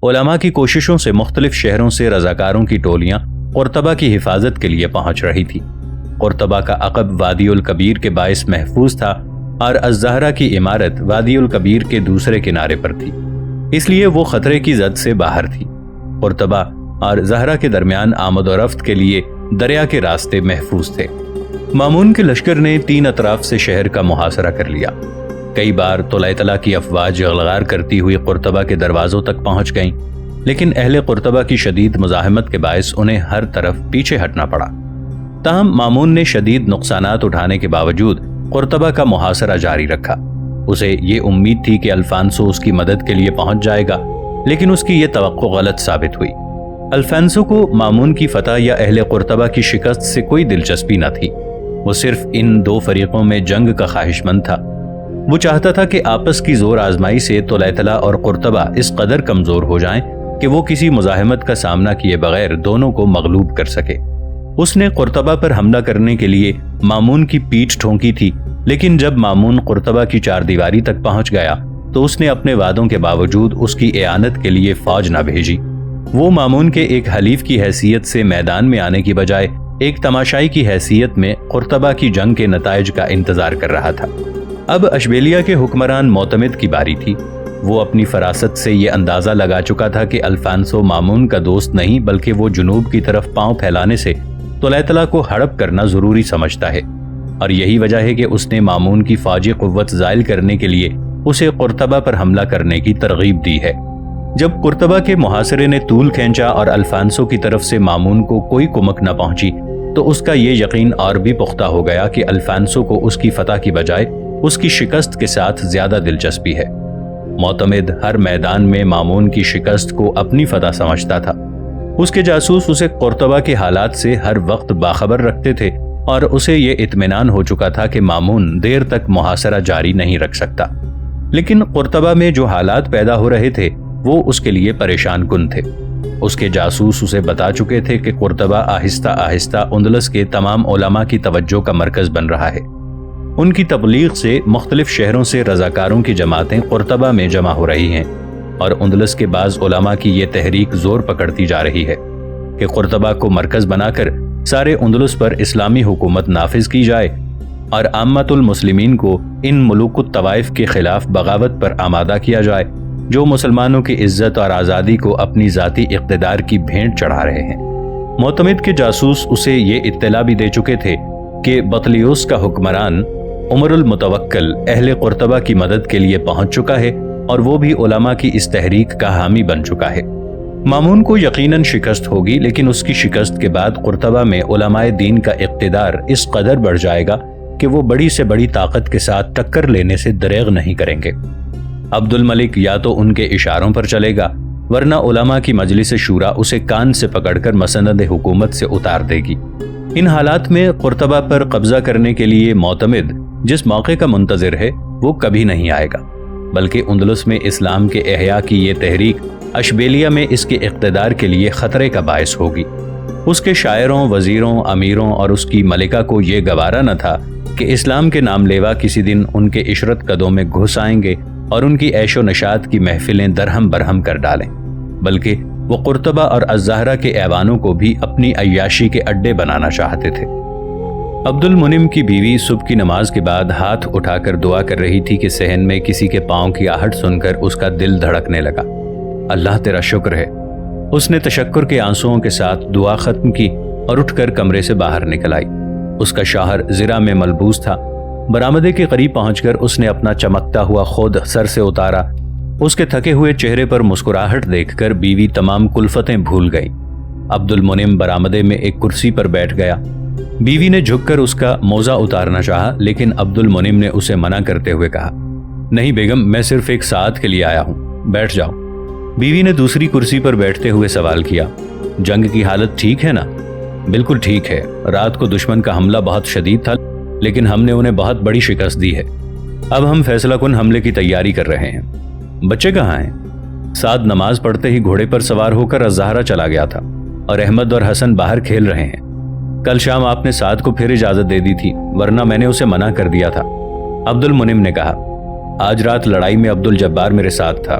علماء کی کوششوں سے مختلف شہروں سے رضاکاروں کی ٹولیاں قرطبہ کی حفاظت کے لیے پہنچ رہی تھی۔ قرطبہ کا عقب وادی الکبیر کے باعث محفوظ تھا اور الزہرہ کی عمارت وادی الکبیر کے دوسرے کنارے پر تھی، اس لیے وہ خطرے کی زد سے باہر تھی۔ قرطبہ اور زہرہ کے درمیان آمد و رفت کے لیے دریا کے راستے محفوظ تھے۔ مامون کے لشکر نے 3 اطراف سے شہر کا محاصرہ کر لیا۔ کئی بار طلحہ کی افواج غلغار کرتی ہوئی قرطبہ کے دروازوں تک پہنچ گئیں، لیکن اہل قرطبہ کی شدید مزاحمت کے باعث انہیں ہر طرف پیچھے ہٹنا پڑا۔ تاہم مامون نے شدید نقصانات اٹھانے کے باوجود قرطبہ کا محاصرہ جاری رکھا۔ اسے یہ امید تھی کہ الفانسو اس کی مدد کے لیے پہنچ جائے گا، لیکن اس کی یہ توقع غلط ثابت ہوئی۔ الفانسو کو مامون کی فتح یا اہل قرطبہ کی شکست سے کوئی دلچسپی نہ تھی، وہ صرف ان 2 فریقوں میں جنگ کا خواہش مند تھا۔ وہ چاہتا تھا کہ آپس کی زور آزمائی سے طلحہ اور قرطبہ اس قدر کمزور ہو جائیں کہ وہ کسی مزاحمت کا سامنا کیے بغیر دونوں کو مغلوب کر سکے۔ اس نے قرطبہ پر حملہ کرنے کے لیے مامون کی پیٹھ ٹھونکی تھی، لیکن جب مامون قرطبہ کی 4 دیواری تک پہنچ گیا تو اس نے اپنے وعدوں کے باوجود اس کی اعانت کے لیے فوج نہ بھیجی۔ وہ مامون کے ایک حلیف کی حیثیت سے میدان میں آنے کی بجائے ایک تماشائی کی حیثیت میں قرطبہ کی جنگ کے نتائج کا انتظار کر رہا تھا۔ اب اشبیلیہ کے حکمران معتمد کی باری تھی۔ وہ اپنی فراست سے یہ اندازہ لگا چکا تھا کہ الفانسو مامون کا دوست نہیں بلکہ وہ جنوب کی طرف پاؤں پھیلانے سے طلحہ کو ہڑپ کرنا ضروری سمجھتا ہے، اور یہی وجہ ہے کہ اس نے مامون کی فوجی قوت زائل کرنے کے لیے اسے قرطبہ پر حملہ کرنے کی ترغیب دی ہے۔ جب قرطبہ کے محاصرے نے طول کھینچا اور الفانسو کی طرف سے مامون کو کوئی کمک نہ پہنچی تو اس کا یہ یقین اور بھی پختہ ہو گیا کہ الفانسو کو اس کی فتح کی بجائے اس کی شکست کے ساتھ زیادہ دلچسپی ہے۔ معتمد ہر میدان میں مامون کی شکست کو اپنی فتح سمجھتا تھا۔ اس کے جاسوس اسے قرطبہ کے حالات سے ہر وقت باخبر رکھتے تھے اور اسے یہ اطمینان ہو چکا تھا کہ مامون دیر تک محاصرہ جاری نہیں رکھ سکتا۔ لیکن قرطبہ میں جو حالات پیدا ہو رہے تھے وہ اس کے لیے پریشان کن تھے۔ اس کے جاسوس اسے بتا چکے تھے کہ قرطبہ آہستہ آہستہ اندلس کے تمام علماء کی توجہ کا مرکز بن رہا ہے۔ ان کی تبلیغ سے مختلف شہروں سے رضاکاروں کی جماعتیں قرطبہ میں جمع ہو رہی ہیں، اور اندلس کے بعض علماء کی یہ تحریک زور پکڑتی جا رہی ہے کہ قرطبہ کو مرکز بنا کر سارے اندلس پر اسلامی حکومت نافذ کی جائے اور عامت المسلمین کو ان ملوک الطوائف کے خلاف بغاوت پر آمادہ کیا جائے جو مسلمانوں کی عزت اور آزادی کو اپنی ذاتی اقتدار کی بھینٹ چڑھا رہے ہیں۔ معتمد کے جاسوس اسے یہ اطلاع بھی دے چکے تھے کہ بطلیوس کا حکمران عمر المتوکل اہل قرطبہ کی مدد کے لیے پہنچ چکا ہے اور وہ بھی علماء کی اس تحریک کا حامی بن چکا ہے۔ مامون کو یقیناً شکست ہوگی، لیکن اس کی شکست کے بعد قرطبہ میں علماء دین کا اقتدار اس قدر بڑھ جائے گا کہ وہ بڑی سے بڑی طاقت کے ساتھ ٹکر لینے سے دریغ نہیں کریں گے۔ عبد الملک یا تو ان کے اشاروں پر چلے گا، ورنہ علماء کی مجلس شورا اسے کان سے پکڑ کر مسند حکومت سے اتار دے گی۔ ان حالات میں قرطبہ پر قبضہ کرنے کے لیے معتمد جس موقع کا منتظر ہے وہ کبھی نہیں آئے گا، بلکہ اندلس میں اسلام کے احیاء کی یہ تحریک اشبیلیہ میں اس کے اقتدار کے لیے خطرے کا باعث ہوگی۔ اس کے شاعروں، وزیروں، امیروں اور اس کی ملکہ کو یہ گوارا نہ تھا کہ اسلام کے نام لیوا کسی دن ان کے عشرت قدوں میں گھس آئیں گے اور ان کی عیش و نشاط کی محفلیں درہم برہم کر ڈالیں، بلکہ وہ قرطبہ اور الزہرہ کے ایوانوں کو بھی اپنی عیاشی کے اڈے بنانا چاہتے تھے۔ عبد المنعم کی بیوی صبح کی نماز کے بعد ہاتھ اٹھا کر دعا کر رہی تھی کہ صحن میں کسی کے پاؤں کی آہٹ سن کر اس کا دل دھڑکنے لگا۔ اللہ تیرا شکر ہے۔ اس نے تشکر کے آنسوؤں کے ساتھ دعا ختم کی اور اٹھ کر کمرے سے باہر نکل آئی۔ اس کا شوہر زرہ میں ملبوس تھا۔ برآمدے کے قریب پہنچ کر اس نے اپنا چمکتا ہوا خود سر سے اتارا۔ اس کے تھکے ہوئے چہرے پر مسکراہٹ دیکھ کر بیوی تمام کلفتیں بھول گئی۔ عبد المنعم برآمدے میں ایک کرسی پر بیٹھ گیا۔ بیوی نے جھک کر اس کا موزہ اتارنا چاہا، لیکن عبد المنعم نے اسے منع کرتے ہوئے کہا، نہیں بیگم، میں صرف ایک ساعت کے لیے آیا ہوں، بیٹھ جاؤ۔ بیوی نے دوسری کرسی پر بیٹھتے ہوئے سوال کیا، جنگ کی حالت ٹھیک ہے نا؟ بالکل ٹھیک ہے، رات کو دشمن کا حملہ بہت شدید تھا، لیکن ہم نے انہیں بہت بڑی شکست دی ہے۔ اب ہم فیصلہ کن حملے کی تیاری کر رہے ہیں۔ بچے کہاں ہیں؟ سعد نماز پڑھتے ہی گھوڑے پر سوار ہو کر الزہرہ چلا گیا تھا، اور احمد اور حسن باہر کھیل رہے ہیں۔ کل شام آپ نے سعد کو پھر اجازت دے دی تھی، ورنہ میں نے اسے منع کر دیا تھا۔ عبد المنعم نے کہا، آج رات لڑائی میں عبد الجبار میرے ساتھ تھا،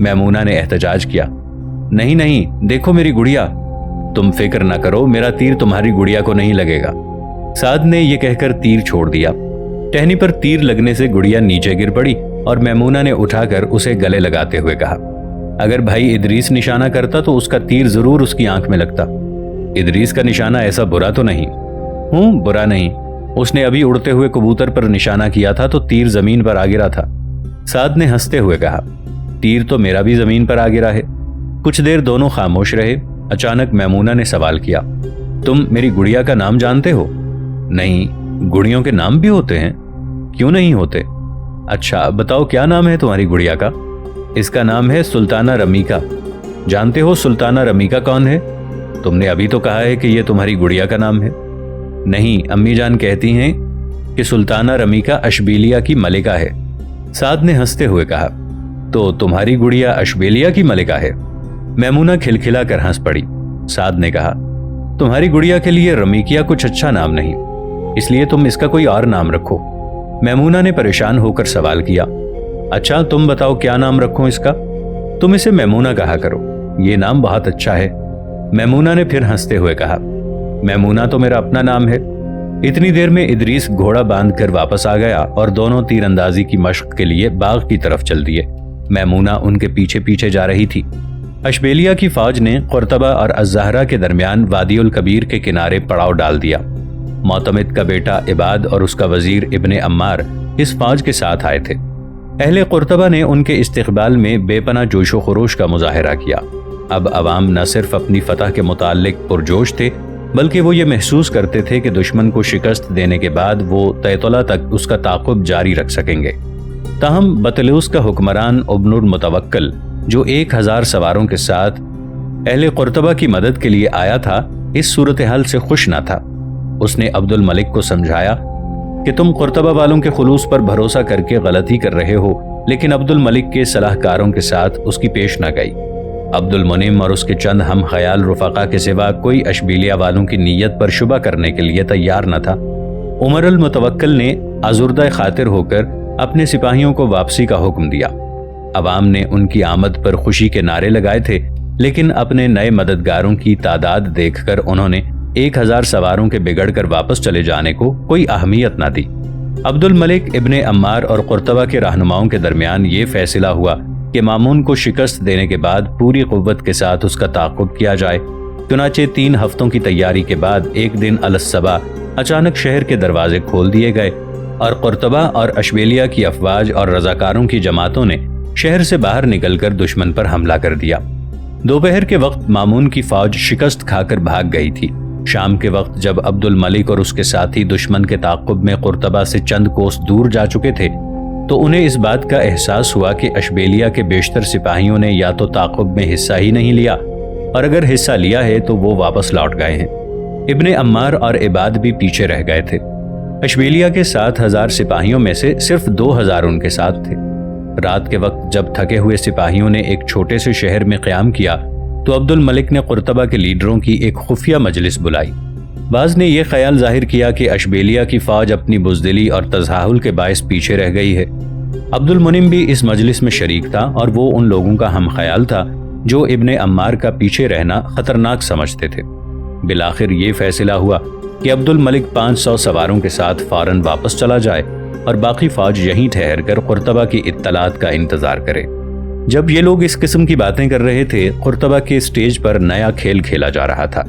میمونہ نے احتجاج کیا، نہیں نہیں، دیکھو میری گڑیا۔ تم فکر نہ کرو، میرا تیر تمہاری گڑیا کو نہیں لگے گا۔ سعد نے یہ کہہ کر تیر چھوڑ دیا۔ ٹہنی پر تیر لگنے سے گڑیا نیچے گر پڑی اور میمونہ نے اٹھا کر اسے گلے لگاتے ہوئے کہا، اگر بھائی ادریس نشانہ کرتا تو اس کا تیر ضرور اس کی آنکھ میں لگتا۔ ادریس کا نشانہ ایسا برا تو نہیں؟ برا نہیں، اس نے ابھی اڑتے ہوئے کبوتر پر نشانہ کیا تھا تو تیر زمین پر آ گرا تھا۔ سعد نے ہنستے ہوئے کہا، تیر تو میرا بھی زمین پر آ گرا ہے۔ کچھ دیر دونوں خاموش رہے۔ اچانک میمونہ نے سوال کیا، تم میری گڑیا کا نام جانتے ہو؟ نہیں، گڑیوں کے نام بھی ہوتے ہیں؟ کیوں نہیں ہوتے؟ اچھا بتاؤ کیا نام ہے تمہاری گڑیا کا؟ اس کا نام ہے سلطانہ رمیکا۔ جانتے ہو سلطانہ رمیکا کون ہے؟ تم نے ابھی تو کہا ہے کہ یہ تمہاری گڑیا کا نام ہے۔ نہیں، امی جان کہتی ہیں کہ سلطانہ رمیکا اشبیلیہ کی ملکہ ہے۔ سعد نے ہنستے ہوئے کہا، تو تمہاری گڑیا اشبیلیہ کی ملکہ ہے؟ میمونہ کھلکھلا کر ہنس پڑی۔ سعد نے کہا، تمہاری گڑیا کے لیے رمیکیا کچھ اچھا نام نہیں، اس لیے تم اس کا کوئی اور نام رکھو۔ میمونہ نے پریشان ہو کر سوال کیا، اچھا تم بتاؤ کیا نام رکھوں اس کا؟ تم اسے میمونہ کہا کرو، یہ نام بہت اچھا ہے۔ میمونہ نے پھر ہنستے ہوئے کہا، میمونہ تو میرا اپنا نام ہے۔ اتنی دیر میں ادریس گھوڑا باندھ کر واپس آ گیا اور دونوں تیر اندازی کی مشق کے لیے باغ کی طرف چل دیے۔ میمونہ ان کے پیچھے پیچھے جا رہی تھی۔ اشبیلیہ کی فوج نے قرطبہ اور الزہرا کے درمیان وادی الکبیر کے کنارے پڑاؤ ڈال دیا۔ معتمد کا بیٹا عباد اور اس کا وزیر ابن عمار اس فوج کے ساتھ آئے تھے۔ اہل قرطبہ نے ان کے استقبال میں بے پناہ جوش و خروش کا مظاہرہ کیا۔ اب عوام نہ صرف اپنی فتح کے متعلق پرجوش تھے، بلکہ وہ یہ محسوس کرتے تھے کہ دشمن کو شکست دینے کے بعد وہ طیطلہ تک اس کا تعاقب جاری رکھ سکیں گے۔ تاہم بطلیس کا حکمران ابن المتوکل، جو 1000 سواروں کے ساتھ اہل قرطبہ کی مدد کے لیے آیا تھا، اس صورتحال سے خوش نہ تھا۔ اس نے عبد الملک کو سمجھایا کہ تم قرطبہ والوں کے خلوص پر بھروسہ کر کے غلطی کر رہے ہو، لیکن عبد الملک کے صلاح کاروں کے ساتھ اس کی پیش نہ گئی۔ عبد المنعم اور اس کے چند ہم خیال رفقا کے سوا کوئی اشبیلیہ والوں کی نیت پر شبہ کرنے کے لیے تیار نہ تھا۔ عمر المتوکل نے آزردہ خاطر ہو کر اپنے سپاہیوں کو واپسی کا حکم دیا۔ عوام نے ان کی آمد پر خوشی کے نعرے لگائے تھے، لیکن اپنے نئے مددگاروں کی تعداد دیکھ کر انہوں نے 1000 سواروں کے بگڑ کر واپس چلے جانے کو کوئی اہمیت نہ دی۔ عبد الملک ابن عمار اور قرطبہ کے رہنماؤں کے درمیان یہ فیصلہ ہوا کہ مامون کو شکست دینے کے بعد پوری قوت کے ساتھ اس کا تعاقب کیا جائے۔ چنانچہ 3 ہفتوں کی تیاری کے بعد ایک دن الصبح اچانک شہر کے دروازے کھول دیے گئے اور قرطبہ اور اشبیلیہ کی افواج اور رضاکاروں کی جماعتوں نے شہر سے باہر نکل کر دشمن پر حملہ کر دیا۔ دوپہر کے وقت مامون کی فوج شکست کھا کر بھاگ گئی تھی۔ شام کے وقت جب عبد الملک اور اس کے ساتھی دشمن کے تعاقب میں قرطبہ سے چند کوس دور جا چکے تھے تو انہیں اس بات کا احساس ہوا کہ اشبیلیہ کے بیشتر سپاہیوں نے یا تو تعاقب میں حصہ ہی نہیں لیا، اور اگر حصہ لیا ہے تو وہ واپس لوٹ گئے ہیں۔ ابن عمار اور عباد بھی پیچھے رہ گئے تھے۔ اشبیلیہ کے 7000 سپاہیوں میں سے صرف 2000 ان کے ساتھ تھے۔ رات کے وقت جب تھکے ہوئے سپاہیوں نے ایک چھوٹے سے شہر میں قیام کیا تو عبد الملک نے قرطبہ کے لیڈروں کی ایک خفیہ مجلس بلائی۔ بعض نے یہ خیال ظاہر کیا کہ اشبیلیہ کی فوج اپنی بزدلی اور تزاحل کے باعث پیچھے رہ گئی ہے۔ عبد المنعم بھی اس مجلس میں شریک تھا اور وہ ان لوگوں کا ہم خیال تھا جو ابن عمار کا پیچھے رہنا خطرناک سمجھتے تھے۔ بالآخر یہ فیصلہ ہوا کہ عبد الملک 500 سواروں کے ساتھ فوراً واپس چلا جائے اور باقی فوج یہیں ٹھہر کر قرطبہ کی اطلاعات کا انتظار کرے۔ جب یہ لوگ اس قسم کی باتیں کر رہے تھے، قرطبہ کے اسٹیج پر نیا کھیل کھیلا جا رہا تھا۔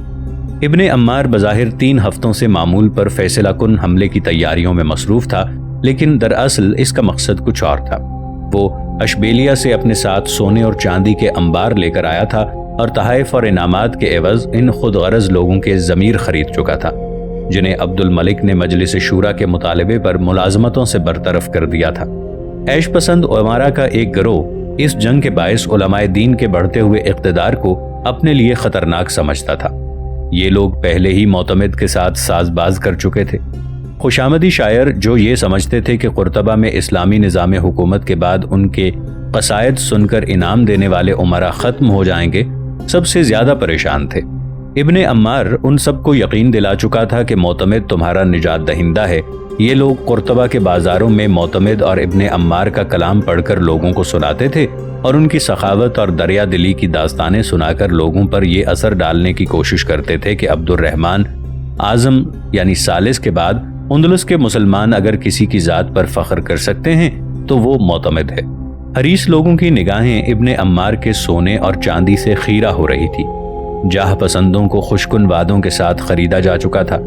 ابن عمار بظاہر 3 ہفتوں سے معمول پر فیصلہ کن حملے کی تیاریوں میں مصروف تھا، لیکن دراصل اس کا مقصد کچھ اور تھا۔ وہ اشبیلیہ سے اپنے ساتھ سونے اور چاندی کے انبار لے کر آیا تھا اور تحائف اور انعامات کے عوض ان خود غرض لوگوں کے ضمیر خرید چکا تھا جنہیں عبد الملک نے مجلس شورا کے مطالبے پر ملازمتوں سے برطرف کر دیا تھا۔ عیش پسند امراء کا ایک گروہ اس جنگ کے باعث علماء دین کے بڑھتے ہوئے اقتدار کو اپنے لیے خطرناک سمجھتا تھا۔ یہ لوگ پہلے ہی معتمد کے ساتھ ساز باز کر چکے تھے۔ خوشامدی شاعر جو یہ سمجھتے تھے کہ قرطبہ میں اسلامی نظام حکومت کے بعد ان کے قصائد سن کر انعام دینے والے امراء ختم ہو جائیں گے، سب سے زیادہ پریشان تھے۔ ابن عمار ان سب کو یقین دلا چکا تھا کہ معتمد تمہارا نجات دہندہ ہے۔ یہ لوگ قرطبہ کے بازاروں میں معتمد اور ابن عمار کا کلام پڑھ کر لوگوں کو سناتے تھے اور ان کی سخاوت اور دریا دلی کی داستانیں سنا کر لوگوں پر یہ اثر ڈالنے کی کوشش کرتے تھے کہ عبد الرحمن اعظم یعنی ثالث کے بعد اندلس کے مسلمان اگر کسی کی ذات پر فخر کر سکتے ہیں تو وہ معتمد ہے۔ حریص لوگوں کی نگاہیں ابن عمار کے سونے اور چاندی سے خیرہ ہو رہی تھی۔ جاہ پسندوں کو خوشکن وعدوں کے ساتھ خریدا جا چکا تھا۔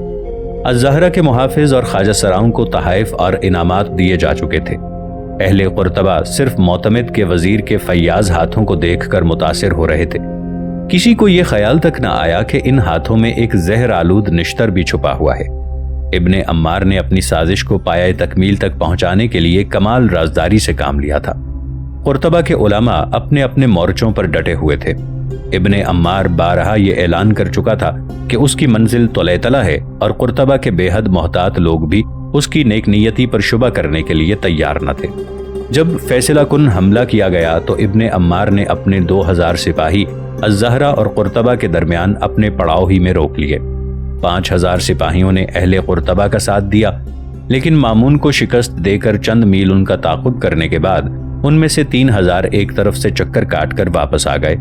الزہرہ کے محافظ اور خواجہ سراؤں کو تحائف اور انعامات دیے جا چکے تھے۔ اہل قرطبہ صرف معتمد کے وزیر کے فیاض ہاتھوں کو دیکھ کر متاثر ہو رہے تھے۔ کسی کو یہ خیال تک نہ آیا کہ ان ہاتھوں میں ایک زہر آلود نشتر بھی چھپا ہوا ہے۔ ابن عمار نے اپنی سازش کو پایہ تکمیل تک پہنچانے کے لیے کمال رازداری سے کام لیا تھا۔ قرطبہ کے علماء اپنے اپنے مورچوں پر ڈٹے ہوئے تھے۔ ابن عمار بارہا یہ اعلان کر چکا تھا کہ اس کی منزل طلیطلہ ہے اور قرطبہ کے بے حد محتاط لوگ بھی اس کی نیک نیتی پر شبہ کرنے کے لیے تیار نہ تھے۔ جب فیصلہ کن حملہ کیا گیا تو ابن عمار نے اپنے 2000 سپاہی الزہرہ اور قرطبہ کے درمیان اپنے پڑاؤ ہی میں روک لیے۔ 5000 سپاہیوں نے اہل قرطبہ کا ساتھ دیا، لیکن مامون کو شکست دے کر چند میل ان کا تعاقب کرنے کے بعد ان میں سے 3000 ایک طرف سے چکر کاٹ کر واپس آ گئے۔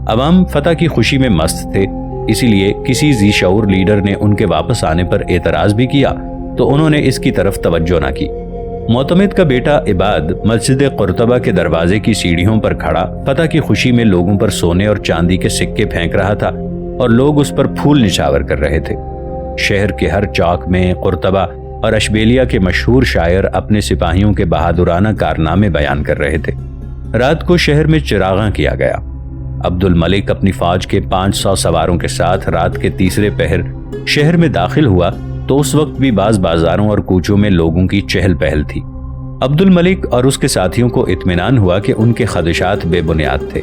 عوام فتح کی خوشی میں مست تھے، اسی لیے کسی ذی شعور لیڈر نے ان کے واپس آنے پر اعتراض بھی کیا تو انہوں نے اس کی طرف توجہ نہ کی۔ معتمد کا بیٹا عباد مسجد قرطبہ کے دروازے کی سیڑھیوں پر کھڑا فتح کی خوشی میں لوگوں پر سونے اور چاندی کے سکے پھینک رہا تھا اور لوگ اس پر پھول نچھاور کر رہے تھے۔ شہر کے ہر چوک میں قرطبہ اور اشبیلیہ کے مشہور شاعر اپنے سپاہیوں کے بہادرانہ کارنامے بیان کر رہے تھے۔ رات کو شہر میں چراغاں کیا گیا۔ عبد الملک اپنی فوج کے 500 سواروں کے ساتھ رات کے تیسرے پہر شہر میں داخل ہوا تو اس وقت بھی بعض بازاروں اور کوچوں میں لوگوں کی چہل پہل تھی۔ عبد الملک اور اس کے ساتھیوں کو اطمینان ہوا کہ ان کے خدشات بے بنیاد تھے۔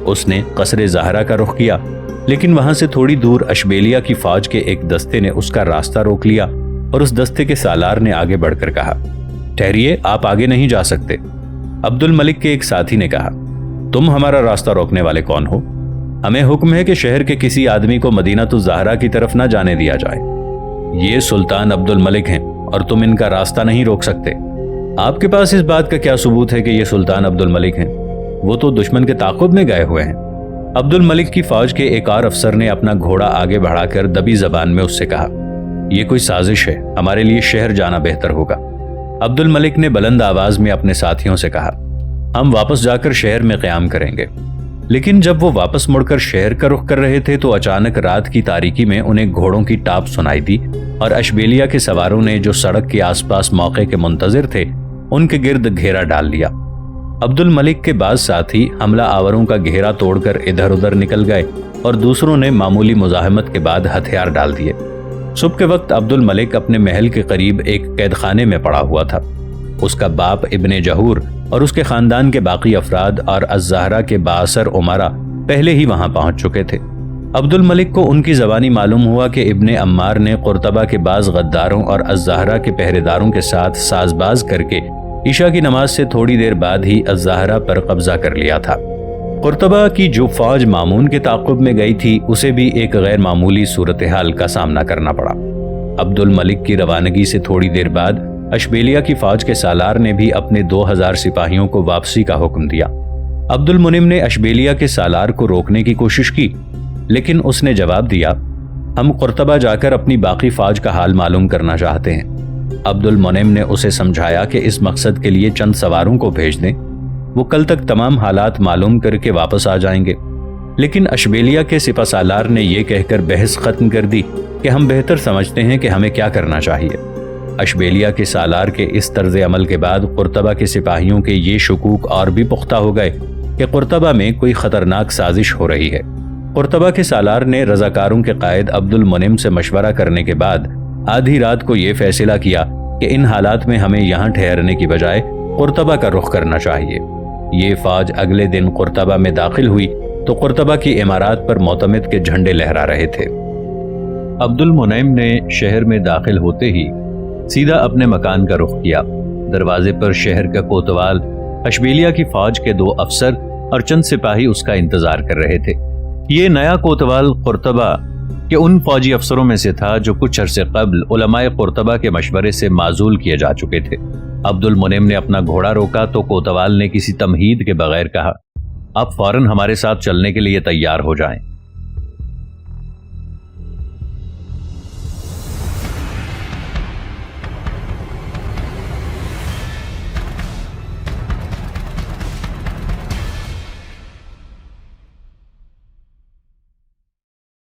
اس نے قصر زہرہ کا رخ کیا، لیکن وہاں سے تھوڑی دور اشبیلیہ کی فوج کے ایک دستے نے اس کا راستہ روک لیا اور اس دستے کے سالار نے آگے بڑھ کر کہا، ٹھہریے، آپ آگے نہیں جا سکتے۔ عبد الملک کے ایک ساتھی نے کہا، تم ہمارا راستہ روکنے والے کون ہو؟ ہمیں حکم ہے کہ شہر کے کسی آدمی کو مدینہ الزہرہ کی طرف نہ جانے دیا جائے۔ یہ سلطان عبد الملک ہیں اور تم ان کا راستہ نہیں روک سکتے۔ آپ کے پاس اس بات کا کیا ثبوت ہے کہ یہ سلطان عبد الملک ہیں؟ وہ تو دشمن کے تعاقب میں گئے ہوئے ہیں۔ عبد الملک کی فوج کے ایک اور افسر نے اپنا گھوڑا آگے بڑھا کر دبی زبان میں اس سے کہا، یہ کوئی سازش ہے، ہمارے لیے شہر جانا بہتر ہوگا۔ عبد الملک نے بلند آواز میں اپنے ساتھیوں سے کہا، ہم واپس جا کر شہر میں قیام کریں گے۔ لیکن جب وہ واپس مڑ کر شہر کا رخ کر رہے تھے تو اچانک رات کی تاریکی میں انہیں گھوڑوں کی ٹاپ سنائی دی اور اشبیلیہ کے سواروں نے جو سڑک کے آس پاس موقع کے منتظر تھے ان کے گرد گھیرا ڈال لیا۔ عبد الملک کے بعض ساتھی حملہ آوروں کا گھیرا توڑ کر ادھر ادھر نکل گئے اور دوسروں نے معمولی مزاحمت کے بعد ہتھیار ڈال دیے۔ صبح کے وقت عبد الملک اپنے محل کے قریب ایک قید خانے میں پڑا ہوا تھا۔ اس کا باپ ابن جہور اور اس کے خاندان کے باقی افراد اور الزہرہ کے بااثر عمرا پہلے ہی وہاں پہنچ چکے تھے۔ عبد الملک کو ان کی زبانی معلوم ہوا کہ ابن عمار نے قرطبہ کے بعض غداروں اور الزہرہ کے پہرے داروں کے ساتھ ساز باز کر کے عشاء کی نماز سے تھوڑی دیر بعد ہی الزہرہ پر قبضہ کر لیا تھا۔ قرطبہ کی جو فوج مامون کے تعاقب میں گئی تھی اسے بھی ایک غیر معمولی صورتحال کا سامنا کرنا پڑا۔ عبد الملک کی روانگی سے تھوڑی دیر بعد اشبیلیہ کی فوج کے سالار نے بھی اپنے 2000 سپاہیوں کو واپسی کا حکم دیا۔ عبد المنعم نے اشبیلیہ کے سالار کو روکنے کی کوشش کی، لیکن اس نے جواب دیا، ہم قرطبہ جا کر اپنی باقی فوج کا حال معلوم کرنا چاہتے ہیں۔ عبد المنعم نے اسے سمجھایا کہ اس مقصد کے لیے چند سواروں کو بھیج دیں، وہ کل تک تمام حالات معلوم کر کے واپس آ جائیں گے۔ لیکن اشبیلیہ کے سپہ سالار نے یہ کہہ کر بحث ختم کر دی کہ ہم بہتر سمجھتے ہیں کہ ہمیں کیا کرنا چاہیے۔ اشبیلیہ کے سالار کے اس طرز عمل کے بعد قرطبہ کے سپاہیوں کے یہ شکوک اور بھی پختہ ہو گئے کہ قرطبہ میں کوئی خطرناک سازش ہو رہی ہے۔ قرطبہ کے سالار نے رضاکاروں کے قائد عبد المنعم سے مشورہ کرنے کے بعد آدھی رات کو یہ فیصلہ کیا کہ ان حالات میں ہمیں یہاں ٹھہرنے کی بجائے قرطبہ کا رخ کرنا چاہیے۔ یہ فوج اگلے دن قرطبہ میں داخل ہوئی تو قرطبہ کی عمارات پر معتمد کے جھنڈے لہرا رہے تھے۔ عبد المنعم نے شہر میں داخل ہوتے ہی سیدھا اپنے مکان کا رخ کیا۔ دروازے پر شہر کا کوتوال، اشبیلیہ کی فوج کے 2 افسر اور چند سپاہی اس کا انتظار کر رہے تھے۔ یہ نیا کوتوال قرطبہ کہ ان فوجی افسروں میں سے تھا جو کچھ عرصے قبل علماء قرطبہ کے مشورے سے معزول کیے جا چکے تھے۔ عبد المنعم نے اپنا گھوڑا روکا تو کوتوال نے کسی تمہید کے بغیر کہا، اب فوراً ہمارے ساتھ چلنے کے لیے تیار ہو جائیں۔